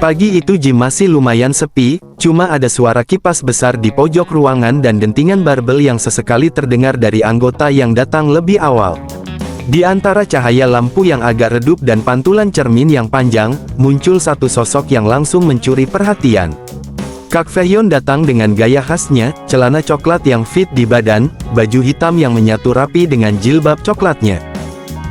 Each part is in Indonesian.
Pagi itu gym masih lumayan sepi, cuma ada suara kipas besar di pojok ruangan dan dentingan barbel yang sesekali terdengar dari anggota yang datang lebih awal. Di antara cahaya lampu yang agak redup dan pantulan cermin yang panjang, muncul satu sosok yang langsung mencuri perhatian. Kak Fehyon datang dengan gaya khasnya, celana coklat yang fit di badan, baju hitam yang menyatu rapi dengan jilbab coklatnya.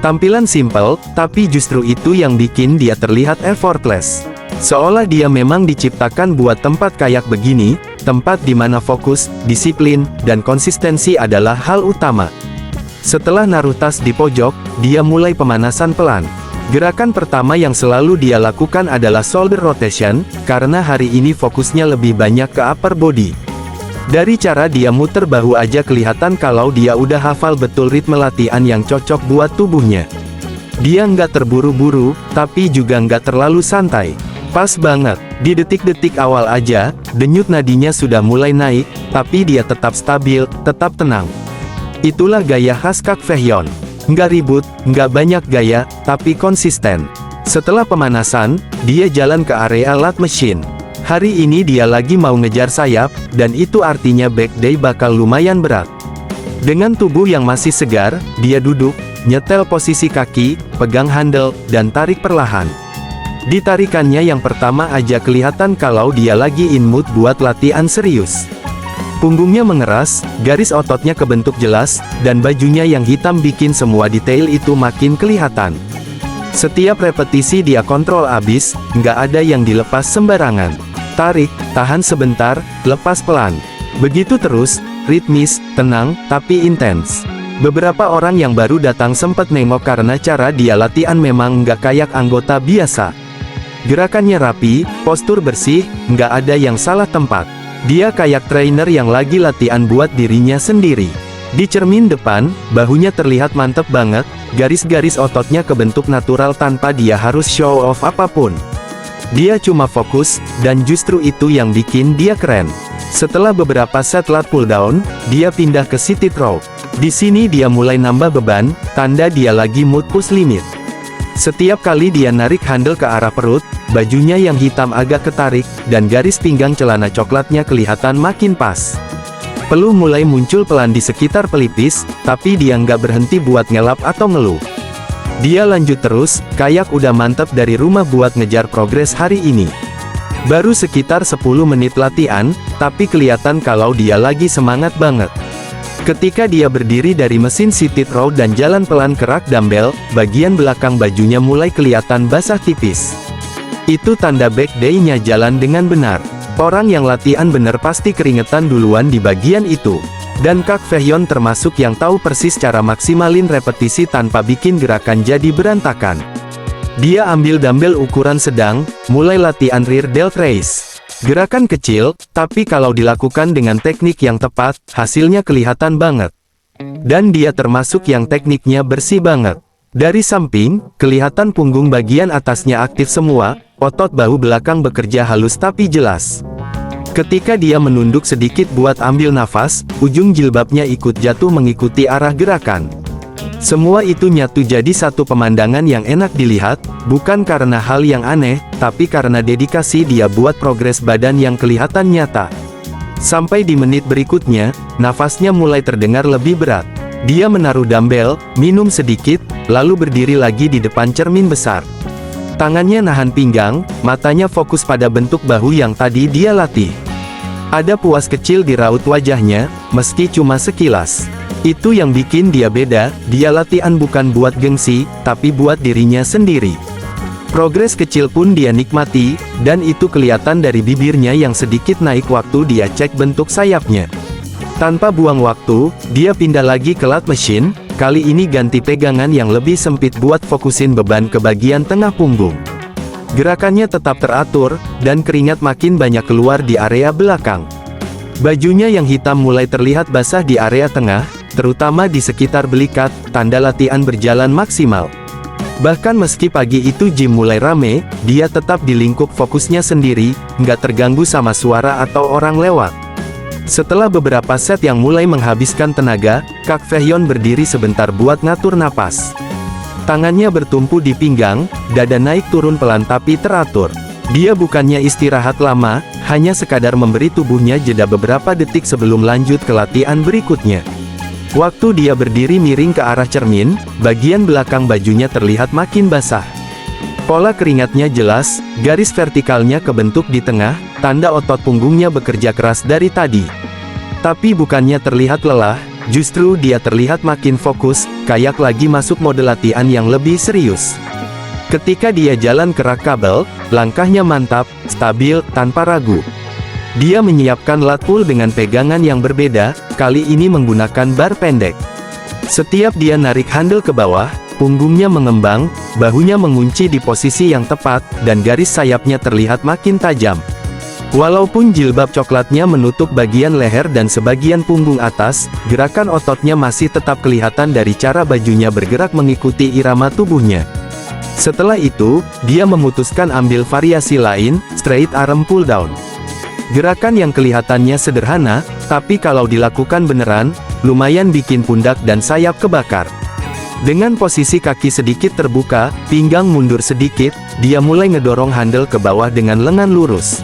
Tampilan simpel, tapi justru itu yang bikin dia terlihat effortless. Seolah dia memang diciptakan buat tempat kayak begini, tempat di mana fokus, disiplin, dan konsistensi adalah hal utama. Setelah naruh tas di pojok, dia mulai pemanasan pelan. Gerakan pertama yang selalu dia lakukan adalah shoulder rotation, karena hari ini fokusnya lebih banyak ke upper body. Dari cara dia muter bahu aja kelihatan kalau dia udah hafal betul ritme latihan yang cocok buat tubuhnya. Dia nggak terburu-buru, tapi juga nggak terlalu santai. Pas banget, di detik-detik awal aja, denyut nadinya sudah mulai naik, tapi dia tetap stabil, tetap tenang. Itulah gaya khas Kak Fehyon. Nggak ribut, nggak banyak gaya, tapi konsisten. Setelah pemanasan, dia jalan ke area lat machine. Hari ini dia lagi mau ngejar sayap, dan itu artinya back day bakal lumayan berat. Dengan tubuh yang masih segar, dia duduk, nyetel posisi kaki, pegang handle, dan tarik perlahan. Di tarikannya yang pertama aja kelihatan kalau dia lagi in mood buat latihan serius. Punggungnya mengeras, garis ototnya kebentuk jelas, dan bajunya yang hitam bikin semua detail itu makin kelihatan. Setiap repetisi dia kontrol abis, nggak ada yang dilepas sembarangan. Tarik, tahan sebentar, lepas pelan. Begitu terus, ritmis, tenang, tapi intens. Beberapa orang yang baru datang sempat nengok karena cara dia latihan memang nggak kayak anggota biasa. Gerakannya rapi, postur bersih, nggak ada yang salah tempat. Dia kayak trainer yang lagi latihan buat dirinya sendiri. Di cermin depan, bahunya terlihat mantep banget, garis-garis ototnya kebentuk natural tanpa dia harus show off apapun. Dia cuma fokus, dan justru itu yang bikin dia keren. Setelah beberapa set lat pull down, dia pindah ke seated row. Di sini dia mulai nambah beban, tanda dia lagi mood push limit. Setiap kali dia narik handle ke arah perut, bajunya yang hitam agak ketarik, dan garis pinggang celana coklatnya kelihatan makin pas. Peluh mulai muncul pelan di sekitar pelipis, tapi dia nggak berhenti buat ngelap atau ngeluh. Dia lanjut terus, kayak udah mantep dari rumah buat ngejar progres hari ini. Baru sekitar 10 menit latihan, tapi kelihatan kalau dia lagi semangat banget. Ketika dia berdiri dari mesin seated row dan jalan pelan ke rak dumbbell, bagian belakang bajunya mulai kelihatan basah tipis. Itu tanda back day-nya jalan dengan benar. Orang yang latihan bener pasti keringetan duluan di bagian itu. Dan Kak Fehyon termasuk yang tahu persis cara maksimalin repetisi tanpa bikin gerakan jadi berantakan. Dia ambil dumbbell ukuran sedang, mulai latihan rear delt raise. Gerakan kecil, tapi kalau dilakukan dengan teknik yang tepat, hasilnya kelihatan banget. Dan dia termasuk yang tekniknya bersih banget. Dari samping, kelihatan punggung bagian atasnya aktif semua, otot bahu belakang bekerja halus tapi jelas. Ketika dia menunduk sedikit buat ambil nafas, ujung jilbabnya ikut jatuh mengikuti arah gerakan. Semua itu nyatu jadi satu pemandangan yang enak dilihat, bukan karena hal yang aneh, tapi karena dedikasi dia buat progres badan yang kelihatan nyata. Sampai di menit berikutnya, nafasnya mulai terdengar lebih berat. Dia menaruh dumbbell, minum sedikit, lalu berdiri lagi di depan cermin besar. Tangannya nahan pinggang, matanya fokus pada bentuk bahu yang tadi dia latih. Ada puas kecil di raut wajahnya, meski cuma sekilas. Itu yang bikin dia beda, dia latihan bukan buat gengsi, tapi buat dirinya sendiri. Progres kecil pun dia nikmati, dan itu kelihatan dari bibirnya yang sedikit naik waktu dia cek bentuk sayapnya. Tanpa buang waktu, dia pindah lagi ke lat machine, kali ini ganti pegangan yang lebih sempit buat fokusin beban ke bagian tengah punggung. Gerakannya tetap teratur, dan keringat makin banyak keluar di area belakang. Bajunya yang hitam mulai terlihat basah di area tengah, terutama di sekitar belikat, tanda latihan berjalan maksimal. Bahkan meski pagi itu gym mulai rame, dia tetap di lingkup fokusnya sendiri, nggak terganggu sama suara atau orang lewat. Setelah beberapa set yang mulai menghabiskan tenaga, Kak Fehyon berdiri sebentar buat ngatur napas. Tangannya bertumpu di pinggang, dada naik turun pelan tapi teratur. Dia bukannya istirahat lama, hanya sekadar memberi tubuhnya jeda beberapa detik sebelum lanjut ke latihan berikutnya. Waktu dia berdiri miring ke arah cermin, bagian belakang bajunya terlihat makin basah. Pola keringatnya jelas, garis vertikalnya kebentuk di tengah, tanda otot punggungnya bekerja keras dari tadi. Tapi bukannya terlihat lelah, justru dia terlihat makin fokus, kayak lagi masuk mode latihan yang lebih serius. Ketika dia jalan ke rak kabel, langkahnya mantap, stabil, tanpa ragu. Dia menyiapkan lat pull dengan pegangan yang berbeda, kali ini menggunakan bar pendek. Setiap dia narik handle ke bawah, punggungnya mengembang, bahunya mengunci di posisi yang tepat, dan garis sayapnya terlihat makin tajam. Walaupun jilbab coklatnya menutup bagian leher dan sebagian punggung atas, gerakan ototnya masih tetap kelihatan dari cara bajunya bergerak mengikuti irama tubuhnya. Setelah itu, dia memutuskan ambil variasi lain, straight arm pull down. Gerakan yang kelihatannya sederhana, tapi kalau dilakukan beneran, lumayan bikin pundak dan sayap kebakar. Dengan posisi kaki sedikit terbuka, pinggang mundur sedikit, dia mulai ngedorong handle ke bawah dengan lengan lurus.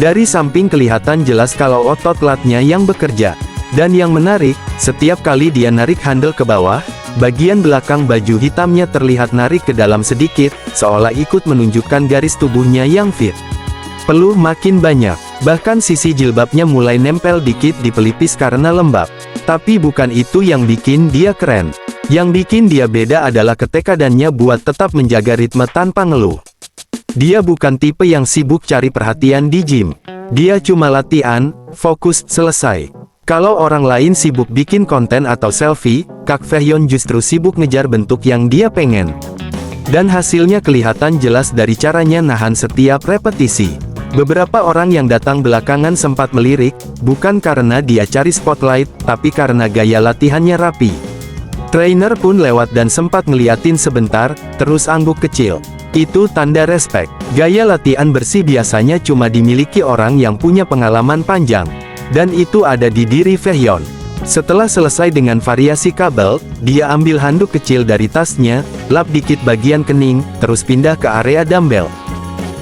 Dari samping kelihatan jelas kalau otot latnya yang bekerja. Dan yang menarik, setiap kali dia narik handle ke bawah, bagian belakang baju hitamnya terlihat narik ke dalam sedikit, seolah ikut menunjukkan garis tubuhnya yang fit. Peluh makin banyak, bahkan sisi jilbabnya mulai nempel dikit di pelipis karena lembab. Tapi bukan itu yang bikin dia keren. Yang bikin dia beda adalah ketekadannya buat tetap menjaga ritme tanpa ngeluh. Dia bukan tipe yang sibuk cari perhatian di gym. Dia cuma latihan, fokus, selesai. Kalau orang lain sibuk bikin konten atau selfie, Kak Taehyun justru sibuk ngejar bentuk yang dia pengen. Dan hasilnya kelihatan jelas dari caranya nahan setiap repetisi. Beberapa orang yang datang belakangan sempat melirik, bukan karena dia cari spotlight, tapi karena gaya latihannya rapi. Trainer pun lewat dan sempat ngeliatin sebentar, terus angguk kecil. Itu tanda respect. Gaya latihan bersih biasanya cuma dimiliki orang yang punya pengalaman panjang. Dan itu ada di diri Taehyun. Setelah selesai dengan variasi kabel, dia ambil handuk kecil dari tasnya, lap dikit bagian kening, terus pindah ke area dumbbell.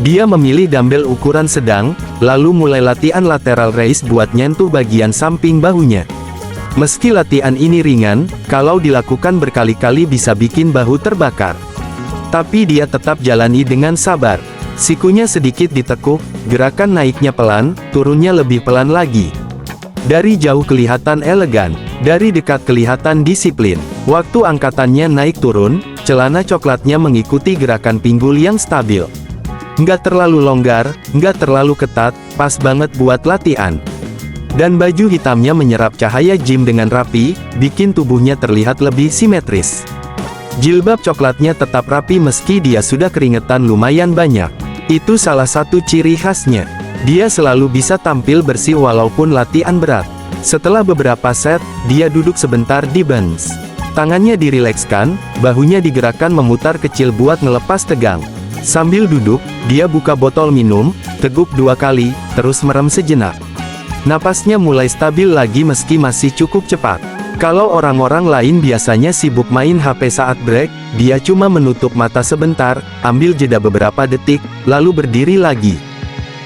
Dia memilih dumbbell ukuran sedang, lalu mulai latihan lateral raise buat nyentuh bagian samping bahunya. Meski latihan ini ringan, kalau dilakukan berkali-kali bisa bikin bahu terbakar. Tapi dia tetap jalani dengan sabar. Sikunya sedikit ditekuk, gerakan naiknya pelan, turunnya lebih pelan lagi. Dari jauh kelihatan elegan, dari dekat kelihatan disiplin. Waktu angkatannya naik turun, celana coklatnya mengikuti gerakan pinggul yang stabil. Nggak terlalu longgar, nggak terlalu ketat, pas banget buat latihan. Dan baju hitamnya menyerap cahaya gym dengan rapi, bikin tubuhnya terlihat lebih simetris. Jilbab coklatnya tetap rapi meski dia sudah keringetan lumayan banyak. Itu salah satu ciri khasnya. Dia selalu bisa tampil bersih walaupun latihan berat. Setelah beberapa set, dia duduk sebentar di bench. Tangannya dirilekskan, bahunya digerakkan memutar kecil buat ngelepas tegang. Sambil duduk, dia buka botol minum, teguk 2 kali, terus merem sejenak. Napasnya mulai stabil lagi meski masih cukup cepat. Kalau orang-orang lain biasanya sibuk main HP saat break, dia cuma menutup mata sebentar, ambil jeda beberapa detik, lalu berdiri lagi.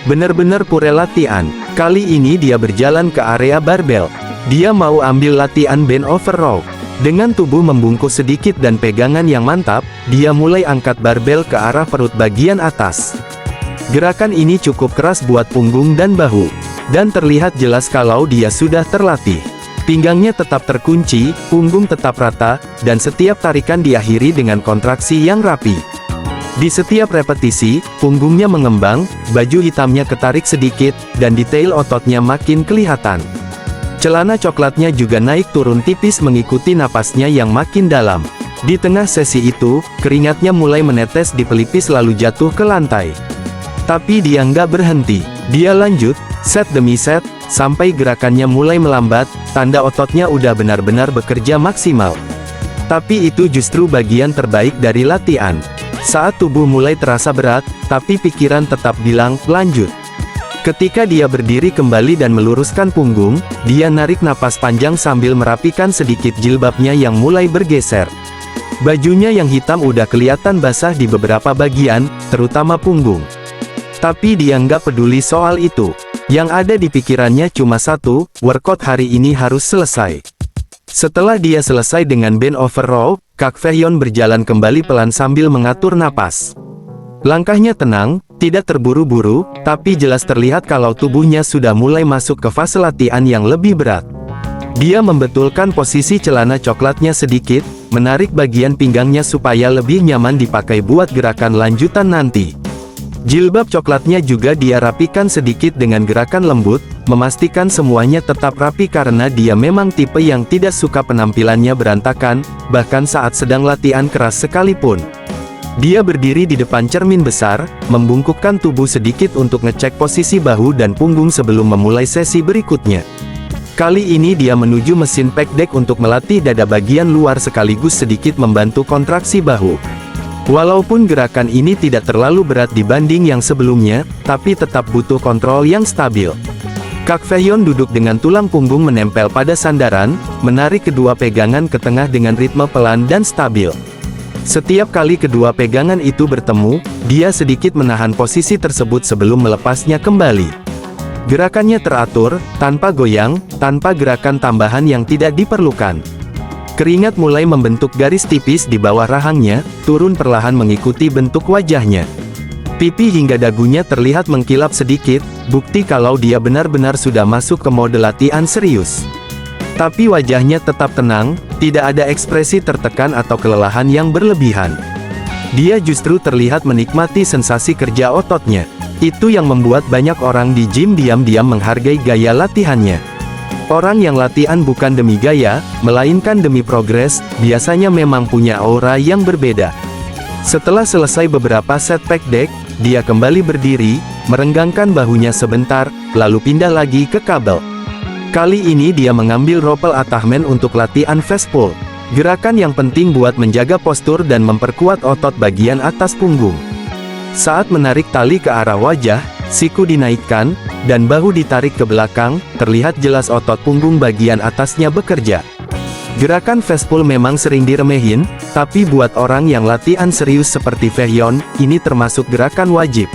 Bener-bener pure latihan. Kali ini dia berjalan ke area barbel. Dia mau ambil latihan bend over row. Dengan tubuh membungkus sedikit dan pegangan yang mantap, dia mulai angkat barbel ke arah perut bagian atas. Gerakan ini cukup keras buat punggung dan bahu. Dan terlihat jelas kalau dia sudah terlatih. Pinggangnya tetap terkunci, punggung tetap rata, dan setiap tarikan diakhiri dengan kontraksi yang rapi. Di setiap repetisi, punggungnya mengembang, baju hitamnya ketarik sedikit, dan detail ototnya makin kelihatan. Celana coklatnya juga naik turun tipis mengikuti napasnya yang makin dalam. Di tengah sesi itu, keringatnya mulai menetes di pelipis lalu jatuh ke lantai. Tapi dia nggak berhenti. Dia lanjut, set demi set, sampai gerakannya mulai melambat, tanda ototnya udah benar-benar bekerja maksimal. Tapi itu justru bagian terbaik dari latihan. Saat tubuh mulai terasa berat, tapi pikiran tetap bilang, lanjut. Ketika dia berdiri kembali dan meluruskan punggung, dia narik napas panjang sambil merapikan sedikit jilbabnya yang mulai bergeser. Bajunya yang hitam udah kelihatan basah di beberapa bagian, terutama punggung. Tapi dia nggak peduli soal itu. Yang ada di pikirannya cuma satu, workout hari ini harus selesai. Setelah dia selesai dengan bend over row, Kak Taehyun berjalan kembali pelan sambil mengatur napas. Langkahnya tenang, tidak terburu-buru, tapi jelas terlihat kalau tubuhnya sudah mulai masuk ke fase latihan yang lebih berat. Dia membetulkan posisi celana coklatnya sedikit, menarik bagian pinggangnya supaya lebih nyaman dipakai buat gerakan lanjutan nanti. Jilbab coklatnya juga dia rapikan sedikit dengan gerakan lembut, memastikan semuanya tetap rapi karena dia memang tipe yang tidak suka penampilannya berantakan, bahkan saat sedang latihan keras sekalipun. Dia berdiri di depan cermin besar, membungkukkan tubuh sedikit untuk ngecek posisi bahu dan punggung sebelum memulai sesi berikutnya. Kali ini dia menuju mesin pec deck untuk melatih dada bagian luar sekaligus sedikit membantu kontraksi bahu. Walaupun gerakan ini tidak terlalu berat dibanding yang sebelumnya, tapi tetap butuh kontrol yang stabil. Kak Taehyun duduk dengan tulang punggung menempel pada sandaran, menarik kedua pegangan ke tengah dengan ritme pelan dan stabil. Setiap kali kedua pegangan itu bertemu, dia sedikit menahan posisi tersebut sebelum melepasnya kembali. Gerakannya teratur, tanpa goyang, tanpa gerakan tambahan yang tidak diperlukan. Keringat mulai membentuk garis tipis di bawah rahangnya, turun perlahan mengikuti bentuk wajahnya. Pipi hingga dagunya terlihat mengkilap sedikit, bukti kalau dia benar-benar sudah masuk ke mode latihan serius. Tapi wajahnya tetap tenang, tidak ada ekspresi tertekan atau kelelahan yang berlebihan. Dia justru terlihat menikmati sensasi kerja ototnya. Itu yang membuat banyak orang di gym diam-diam menghargai gaya latihannya. Orang yang latihan bukan demi gaya, melainkan demi progres, biasanya memang punya aura yang berbeda. Setelah selesai beberapa set pec deck, dia kembali berdiri, merenggangkan bahunya sebentar, lalu pindah lagi ke kabel. Kali ini dia mengambil roppel attachment untuk latihan fast pull. Gerakan yang penting buat menjaga postur dan memperkuat otot bagian atas punggung. Saat menarik tali ke arah wajah, siku dinaikkan, dan bahu ditarik ke belakang, terlihat jelas otot punggung bagian atasnya bekerja. Gerakan fast pull memang sering diremehin, tapi buat orang yang latihan serius seperti Taehyun, ini termasuk gerakan wajib.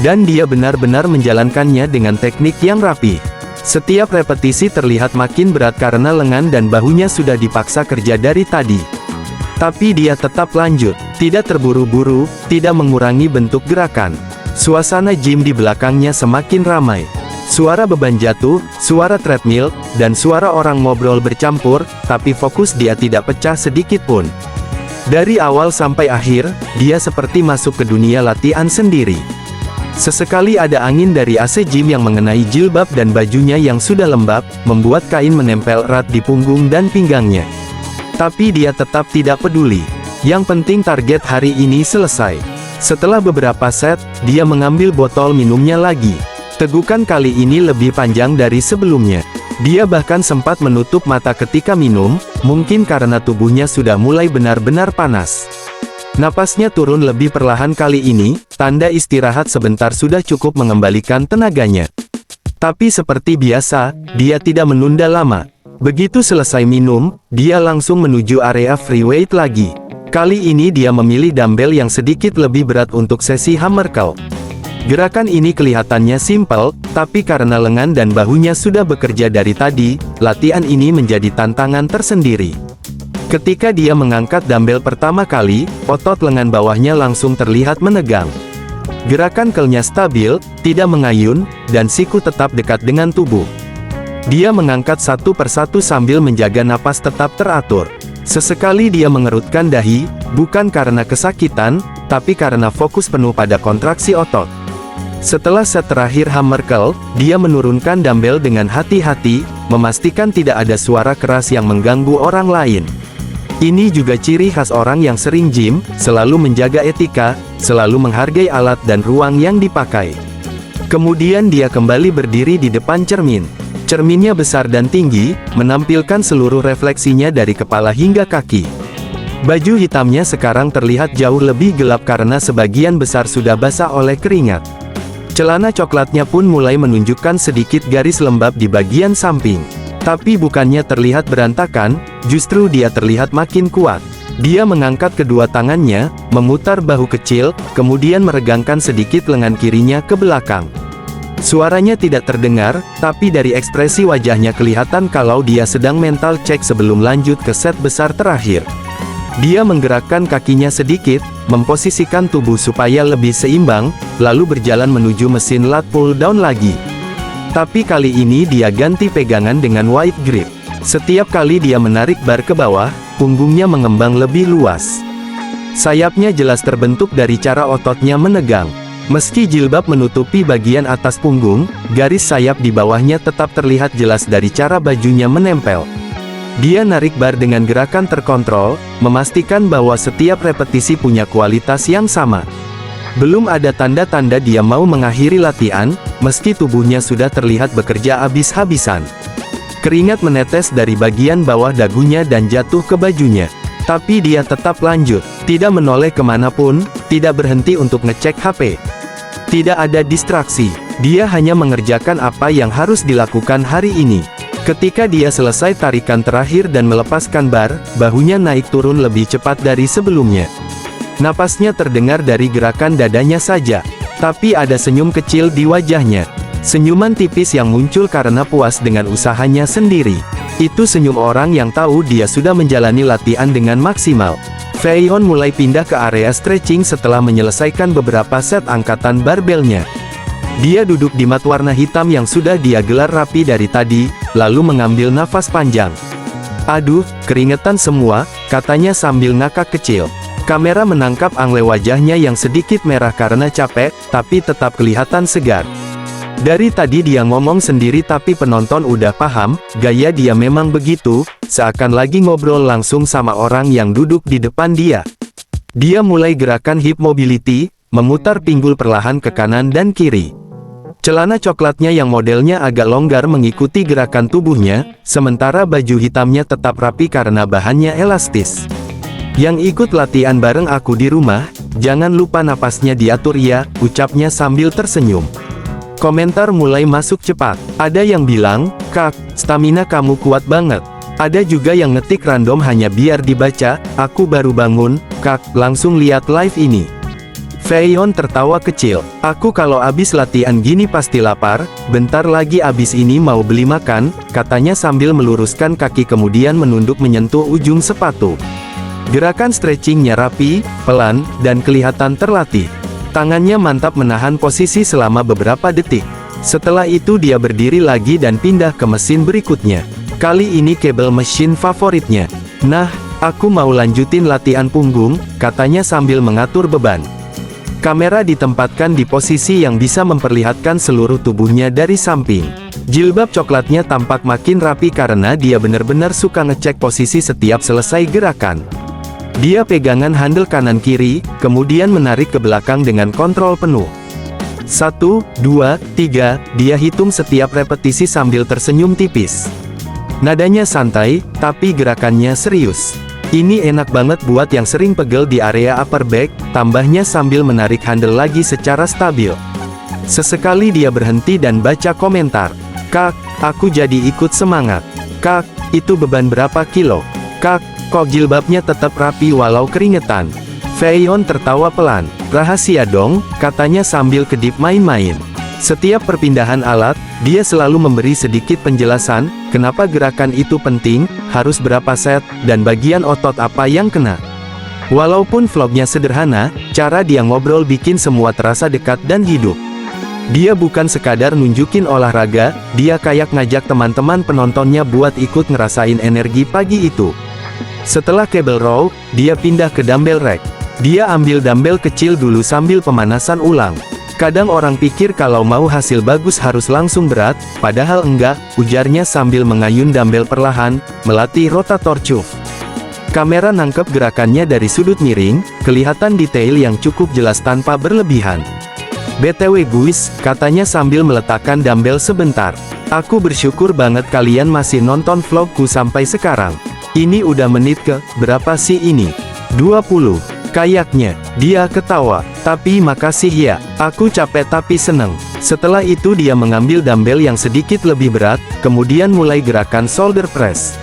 Dan dia benar-benar menjalankannya dengan teknik yang rapi. Setiap repetisi terlihat makin berat karena lengan dan bahunya sudah dipaksa kerja dari tadi. Tapi dia tetap lanjut, tidak terburu-buru, tidak mengurangi bentuk gerakan. Suasana gym di belakangnya semakin ramai. Suara beban jatuh, suara treadmill, dan suara orang ngobrol bercampur, tapi fokus dia tidak pecah sedikit pun. Dari awal sampai akhir, dia seperti masuk ke dunia latihan sendiri. Sesekali ada angin dari AC gym yang mengenai jilbab dan bajunya yang sudah lembab, membuat kain menempel erat di punggung dan pinggangnya. Tapi dia tetap tidak peduli. Yang penting target hari ini selesai. Setelah beberapa set, dia mengambil botol minumnya lagi. Tegukan kali ini lebih panjang dari sebelumnya. Dia bahkan sempat menutup mata ketika minum, mungkin karena tubuhnya sudah mulai benar-benar panas. Napasnya turun lebih perlahan kali ini, tanda istirahat sebentar sudah cukup mengembalikan tenaganya. Tapi seperti biasa, dia tidak menunda lama. Begitu selesai minum, dia langsung menuju area free weight lagi. Kali ini dia memilih dumbbell yang sedikit lebih berat untuk sesi hammer curl. Gerakan ini kelihatannya simpel, tapi karena lengan dan bahunya sudah bekerja dari tadi, latihan ini menjadi tantangan tersendiri. Ketika dia mengangkat dumbbell pertama kali, otot lengan bawahnya langsung terlihat menegang. Gerakan curlnya stabil, tidak mengayun, dan siku tetap dekat dengan tubuh. Dia mengangkat satu persatu sambil menjaga napas tetap teratur. Sesekali dia mengerutkan dahi, bukan karena kesakitan, tapi karena fokus penuh pada kontraksi otot. Setelah set terakhir hammer curl, dia menurunkan dumbbell dengan hati-hati, memastikan tidak ada suara keras yang mengganggu orang lain. Ini juga ciri khas orang yang sering gym, selalu menjaga etika, selalu menghargai alat dan ruang yang dipakai. Kemudian dia kembali berdiri di depan cermin. Cerminnya besar dan tinggi, menampilkan seluruh refleksinya dari kepala hingga kaki. Baju hitamnya sekarang terlihat jauh lebih gelap karena sebagian besar sudah basah oleh keringat. Celana coklatnya pun mulai menunjukkan sedikit garis lembab di bagian samping. Tapi bukannya terlihat berantakan, justru dia terlihat makin kuat. Dia mengangkat kedua tangannya, memutar bahu kecil, kemudian meregangkan sedikit lengan kirinya ke belakang. Suaranya tidak terdengar, tapi dari ekspresi wajahnya kelihatan kalau dia sedang mental cek sebelum lanjut ke set besar terakhir. Dia menggerakkan kakinya sedikit, memposisikan tubuh supaya lebih seimbang, lalu berjalan menuju mesin lat pull down lagi. Tapi kali ini dia ganti pegangan dengan wide grip. Setiap kali dia menarik bar ke bawah, punggungnya mengembang lebih luas. Sayapnya jelas terbentuk dari cara ototnya menegang. Meski jilbab menutupi bagian atas punggung, garis sayap di bawahnya tetap terlihat jelas dari cara bajunya menempel. Dia narik bar dengan gerakan terkontrol, memastikan bahwa setiap repetisi punya kualitas yang sama. Belum ada tanda-tanda dia mau mengakhiri latihan, meski tubuhnya sudah terlihat bekerja habis-habisan. Keringat menetes dari bagian bawah dagunya dan jatuh ke bajunya. Tapi dia tetap lanjut, tidak menoleh kemanapun, tidak berhenti untuk ngecek HP. Tidak ada distraksi, dia hanya mengerjakan apa yang harus dilakukan hari ini. Ketika dia selesai tarikan terakhir dan melepaskan bar, bahunya naik turun lebih cepat dari sebelumnya. Napasnya terdengar dari gerakan dadanya saja, tapi ada senyum kecil di wajahnya. Senyuman tipis yang muncul karena puas dengan usahanya sendiri. Itu senyum orang yang tahu dia sudah menjalani latihan dengan maksimal. Feihon mulai pindah ke area stretching setelah menyelesaikan beberapa set angkatan barbelnya. Dia duduk di mat warna hitam yang sudah dia gelar rapi dari tadi, lalu mengambil nafas panjang. "Aduh, keringetan semua," katanya sambil ngakak kecil. Kamera menangkap angle wajahnya yang sedikit merah karena capek, tapi tetap kelihatan segar. Dari tadi dia ngomong sendiri tapi penonton udah paham, gaya dia memang begitu, seakan lagi ngobrol langsung sama orang yang duduk di depan dia. Dia mulai gerakan hip mobility, memutar pinggul perlahan ke kanan dan kiri. Celana coklatnya yang modelnya agak longgar mengikuti gerakan tubuhnya, sementara baju hitamnya tetap rapi karena bahannya elastis. "Yang ikut latihan bareng aku di rumah, jangan lupa napasnya diatur ya," ucapnya sambil tersenyum. Komentar mulai masuk cepat. Ada yang bilang, "Kak, stamina kamu kuat banget." Ada juga yang ngetik random hanya biar dibaca, "Aku baru bangun, Kak, langsung lihat live ini." Feihon tertawa kecil. "Aku kalau abis latihan gini pasti lapar, bentar lagi abis ini mau beli makan," katanya sambil meluruskan kaki kemudian menunduk menyentuh ujung sepatu. Gerakan stretchingnya rapi, pelan, dan kelihatan terlatih. Tangannya mantap menahan posisi selama beberapa detik. Setelah itu dia berdiri lagi dan pindah ke mesin berikutnya. Kali ini kabel mesin favoritnya. "Nah, aku mau lanjutin latihan punggung," katanya sambil mengatur beban. Kamera ditempatkan di posisi yang bisa memperlihatkan seluruh tubuhnya dari samping. Jilbab coklatnya tampak makin rapi karena dia benar-benar suka ngecek posisi setiap selesai gerakan. Dia pegangan handle kanan kiri, kemudian menarik ke belakang dengan kontrol penuh. 1, 2, 3, dia hitung setiap repetisi sambil tersenyum tipis. Nadanya santai, tapi gerakannya serius. "Ini enak banget buat yang sering pegel di area upper back," tambahnya sambil menarik handle lagi secara stabil. Sesekali dia berhenti dan baca komentar. "Kak, aku jadi ikut semangat. Kak, itu beban berapa kilo? Kak, kok jilbabnya tetap rapi walau keringetan?" Feihon tertawa pelan. "Rahasia dong," katanya sambil kedip main-main. Setiap perpindahan alat, dia selalu memberi sedikit penjelasan, kenapa gerakan itu penting, harus berapa set, dan bagian otot apa yang kena. Walaupun vlognya sederhana, cara dia ngobrol bikin semua terasa dekat dan hidup. Dia bukan sekadar nunjukin olahraga, dia kayak ngajak teman-teman penontonnya buat ikut ngerasain energi pagi itu. Setelah cable row, dia pindah ke dumbbell rack. Dia ambil dumbbell kecil dulu sambil pemanasan ulang. "Kadang orang pikir kalau mau hasil bagus harus langsung berat, padahal enggak," ujarnya sambil mengayun dumbbell perlahan, melatih rotator cuff. Kamera nangkep gerakannya dari sudut miring, kelihatan detail yang cukup jelas tanpa berlebihan. "BTW guys," katanya sambil meletakkan dumbbell sebentar. "Aku bersyukur banget kalian masih nonton vlogku sampai sekarang. Ini udah menit ke berapa sih ini? 20. Kayaknya." Dia ketawa. "Tapi makasih ya, aku capek tapi seneng." Setelah itu dia mengambil dumbbell yang sedikit lebih berat, kemudian mulai gerakan shoulder press.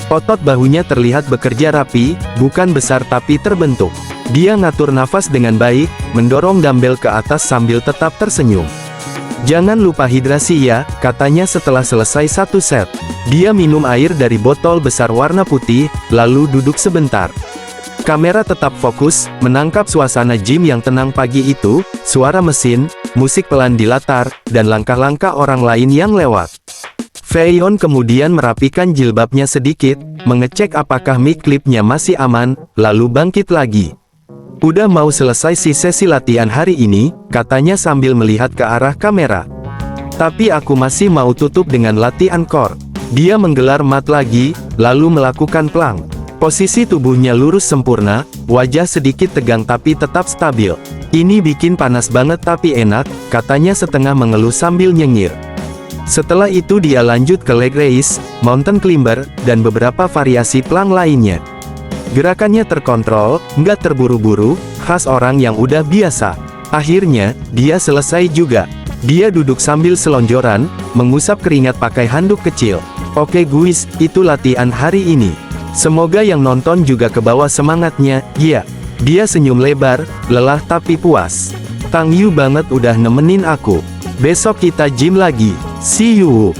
Otot bahunya terlihat bekerja rapi, bukan besar tapi terbentuk. Dia ngatur nafas dengan baik, mendorong dumbbell ke atas sambil tetap tersenyum. "Jangan lupa hidrasi ya," katanya setelah selesai satu set. Dia minum air dari botol besar warna putih, lalu duduk sebentar. Kamera tetap fokus, menangkap suasana gym yang tenang pagi itu, suara mesin, musik pelan di latar, dan langkah-langkah orang lain yang lewat. Feion kemudian merapikan jilbabnya sedikit, mengecek apakah mic clip-nya masih aman, lalu bangkit lagi. "Udah mau selesai si sesi latihan hari ini," katanya sambil melihat ke arah kamera. "Tapi aku masih mau tutup dengan latihan core." Dia menggelar mat lagi, lalu melakukan plank. Posisi tubuhnya lurus sempurna, wajah sedikit tegang tapi tetap stabil. "Ini bikin panas banget tapi enak," katanya setengah mengeluh sambil nyengir. Setelah itu dia lanjut ke leg raise, mountain climber, dan beberapa variasi plank lainnya. Gerakannya terkontrol, nggak terburu-buru, khas orang yang udah biasa. Akhirnya, dia selesai juga. Dia duduk sambil selonjoran, mengusap keringat pakai handuk kecil. "Oke guys, itu latihan hari ini. Semoga yang nonton juga kebawa semangatnya, ya." Dia senyum lebar, lelah tapi puas. "Thank you banget udah nemenin aku. Besok kita gym lagi. See you."